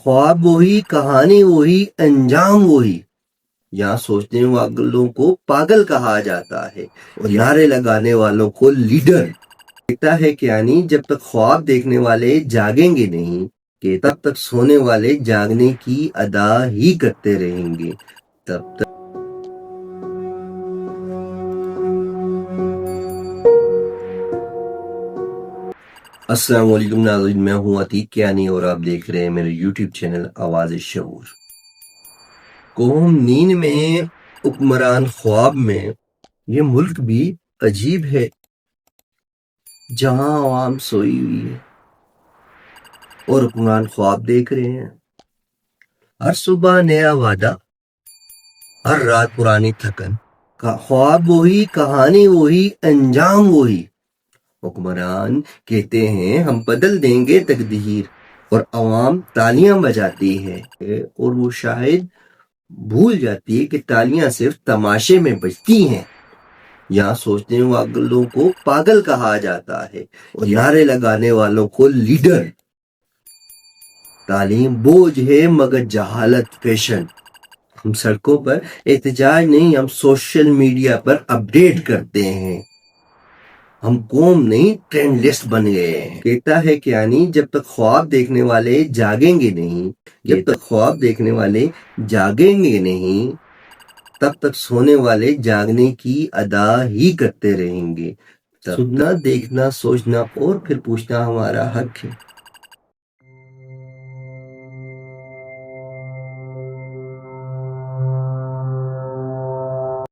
ख्वाब वही, कहानी वही, अंजाम वही। यहाँ सोचने वालों को पागल कहा जाता है और नारे लगाने वालों को लीडर। कहता है कि यानी जब तक ख्वाब देखने वाले जागेंगे नहीं कि तब तक सोने वाले जागने की अदा ही करते रहेंगे। तब तक अस्सलाम वालेकुम नाज़रीन, मैं हूँ अतीक कियानी और आप देख रहे हैं मेरे यूट्यूब चैनल आवाज़ शऊर। कौम नींद में, हुक्मरान ख्वाब में। ये मुल्क भी अजीब है जहाँ आवाम सोई हुई है और हुक्मरान ख्वाब देख रहे हैं। हर सुबह नया वादा, हर रात पुरानी थकन। ख्वाब वही, कहानी वही, अंजाम वही। हुक्मरान कहते हैं हम बदल देंगे तकदीर और अवाम तालियां बजाती है और वो शायद भूल जाती है कि तालियां सिर्फ तमाशे में बजती हैं। यहाँ सोचने वालों को पागल कहा जाता है और नारे लगाने वालों को लीडर। तालीम बोझ है मगर जहालत फैशन। हम सड़कों पर एहतजाज नहीं, हम सोशल मीडिया पर अपडेट करते हैं। हम कौम नहीं, ट्रेंड लिस्ट बन गए हैं। कहता है कि यानी जब तक ख्वाब देखने वाले जागेंगे नहीं, जब तक ख्वाब देखने वाले जागेंगे नहीं, तब तक सोने वाले जागने की अदा ही करते रहेंगे। सुनना, देखना, सोचना और फिर पूछना हमारा हक है।